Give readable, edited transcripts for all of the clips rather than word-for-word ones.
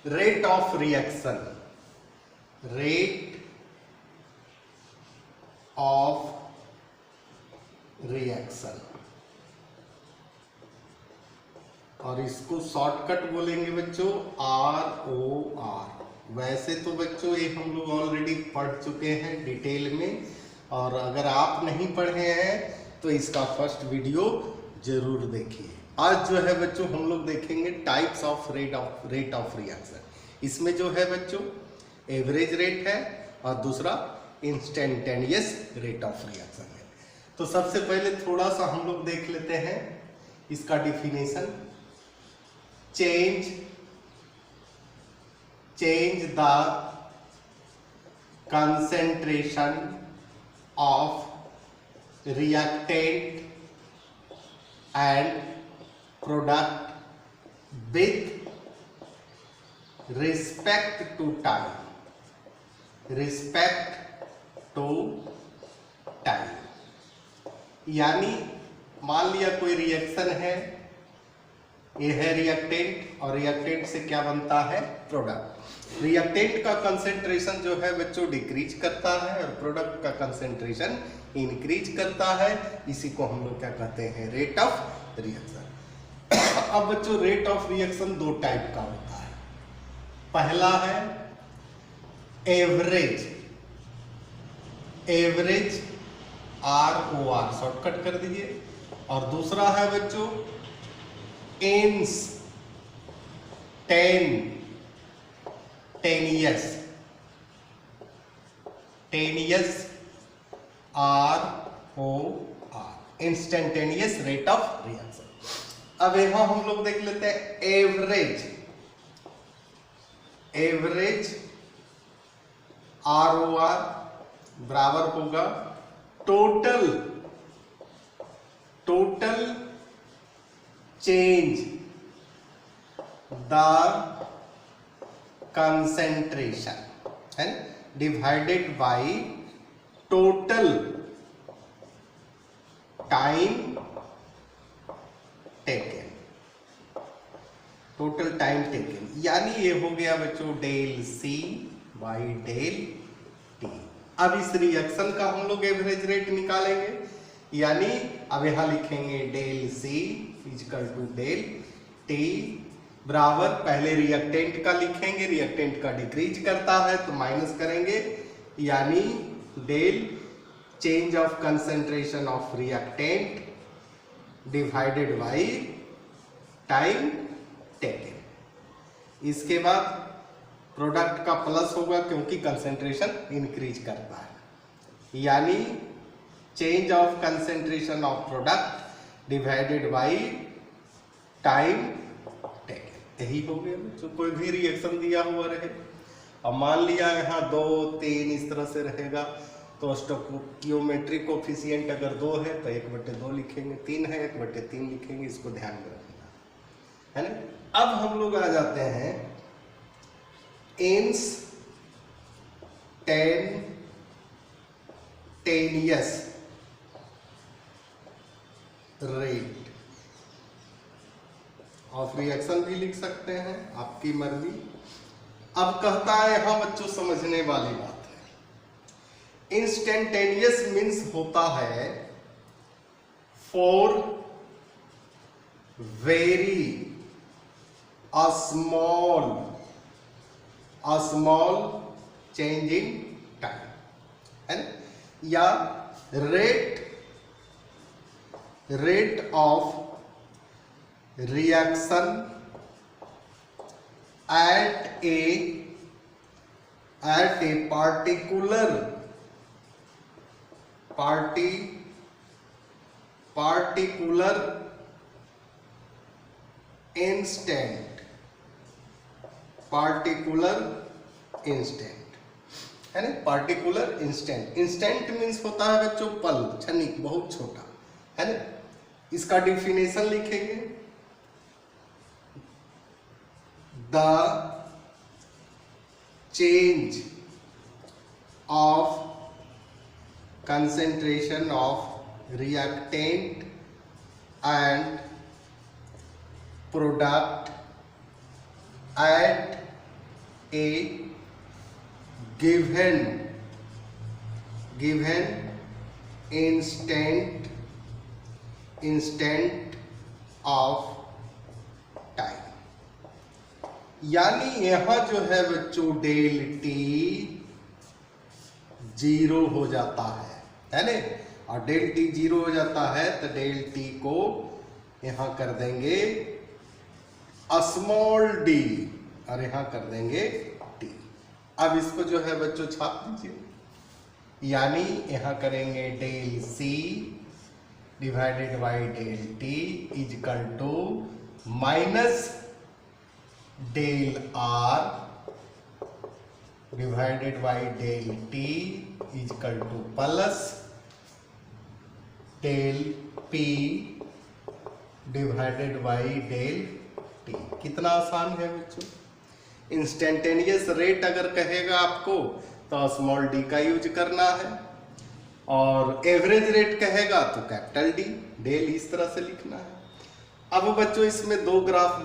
Rate of reaction, rate of reaction, और इसको shortcut बोलेंगे बच्चों ROR। वैसे तो बच्चों ये हम लोग ऑलरेडी पढ़ चुके हैं डिटेल में, और अगर आप नहीं पढ़े हैं तो इसका फर्स्ट वीडियो जरूर देखिए। आज जो है बच्चों हम लोग देखेंगे types of rate of reaction. इसमें जो है बच्चों एवरेज रेट है और दूसरा इंस्टेंटेनियस रेट ऑफ रिएक्शन है। तो सबसे पहले थोड़ा सा हम लोग देख लेते हैं इसका definition. change the concentration of reactant and product with respect to time, यानी मान लिया कोई रिएक्शन है, ये है रिएक्टेंट और रिएक्टेंट से क्या बनता है प्रोडक्ट। रिएक्टेंट का कंसेंट्रेशन जो है बच्चों डिक्रीज करता है और प्रोडक्ट का कंसेंट्रेशन इंक्रीज करता है। इसी को हम लोग क्या कहते हैं, रेट ऑफ रिएक्शन। अब बच्चों रेट ऑफ रिएक्शन दो टाइप का होता है। पहला है एवरेज ROR, शॉर्टकट कर दीजिए, और दूसरा है बच्चों instantaneous ROR, instantaneous rate of reaction. अब यहां हम लोग देख लेते हैं एवरेज ROR बराबर होगा total change the concentration and divided by total time taken, यानी ये हो गया बच्चों del C by del T। अब इस रिएक्शन का हम लोग एवरेज रेट निकालेंगे, यानी अब यहां लिखेंगे del C equal to del T बराबर, पहले रिएक्टेंट का लिखेंगे, रिएक्टेंट का डिक्रीज करता है तो माइनस करेंगे, यानी del change of concentration of reactant divided by time taken. इसके बाद प्रोडक्ट का प्लस होगा क्योंकि कंसेंट्रेशन इंक्रीज करता है, यानी change of concentration of product divided by time taken. यही हो गया। जो कोई भी रिएक्शन दिया हुआ रहे, अब मान लिया यहाँ 2, 3 इस तरह से रहेगा, तो स्टोइकियोमेट्रिक कोफिशिएंट अगर 2 है तो 1/2 लिखेंगे, 3 है 1/3 लिखेंगे, इसको ध्यान में रखना है ना। अब हम लोग आ जाते हैं इंस्टेंटेनियस रेट ऑफ रिएक्शन भी लिख सकते हैं, आपकी मर्जी। अब कहता है यहां बच्चों समझने वाली बात है, इंस्टेंटेनियस मीन्स होता है for very small change in time, है ना, या rate of reaction at a particular instant, है ना। पार्टिकुलर इंस्टेंट मीन्स होता है बच्चों पल, क्षणिक, बहुत छोटा, है ना। इसका डिफिनेशन लिखेंगे, the change of concentration of reactant and product at A given instant of time. यानी यहां जो है बच्चों डेल टी 0 हो जाता है ना, और डेल टी 0 हो जाता है तो डेल टी को यहां कर देंगे स्मॉल डी और यहां कर देंगे टी। अब इसको जो है बच्चों छाप दीजिए, यानी यहां करेंगे del C divided by del T is equal to minus del R divided by del T is equal to plus del P divided by del T. कितना आसान है बच्चों। इंस्टेंटेनियस रेट अगर कहेगा आपको तो स्मॉल डी का यूज करना है, और एवरेज रेट कहेगा तो कैपिटल डी, डेल इस तरह से लिखना है। अब बच्चों इसमें दो ग्राफ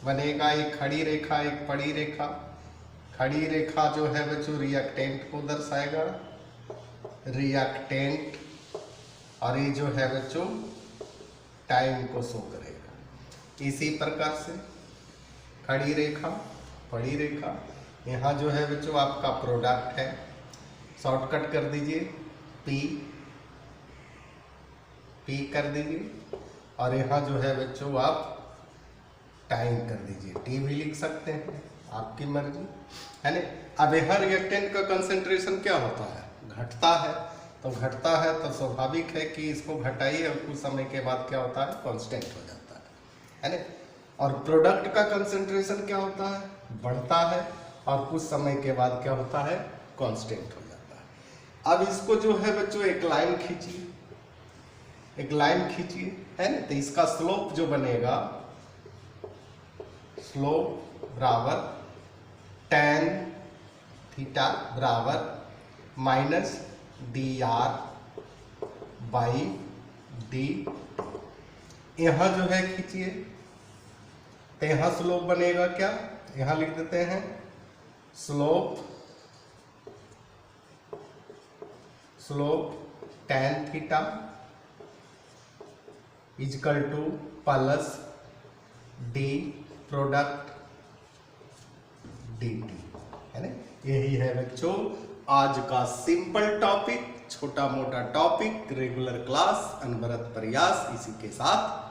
बनेगा, एक खड़ी रेखा एक पड़ी रेखा। खड़ी रेखा जो है बच्चों रिएक्टेंट को दर्शाएगा, रिएक्टेंट, और ये जो है बच्चों टाइम को शो करेगा। इसी प्रकार से खड़ी रेखा पड़ी रेखा, यहाँ जो है बच्चों आपका प्रोडक्ट है, शॉर्टकट कर दीजिए पी कर दीजिए, और यहाँ जो है बच्चों आप टाइम कर दीजिए, टी भी लिख सकते हैं, आपकी मर्जी है ना। अब यहाँ रिएक्टेंट का कंसंट्रेशन क्या होता है, घटता है, तो घटता है तो स्वाभाविक है कि इसको घटाइए और कुछ समय के बाद क्या होता है, कांस्टेंट हो जाता है ना। और प्रोडक्ट का कंसंट्रेशन क्या होता है, बढ़ता है, और कुछ समय के बाद क्या होता है, कांस्टेंट हो जाता है। अब इसको जो है बच्चों एक लाइन खींचिए है ना, तो इसका स्लोप जो बनेगा, स्लोप बराबर tan थीटा बराबर minus D R by D. यहां जो है खींचिए तो यहां स्लोप बनेगा क्या, यहां लिख देते हैं slope tan theta is equal to plus D product D T, है ना। यही है बच्चों आज का सिंपल टॉपिक, छोटा मोटा टॉपिक, रेगुलर क्लास, अनवरत प्रयास, इसी के साथ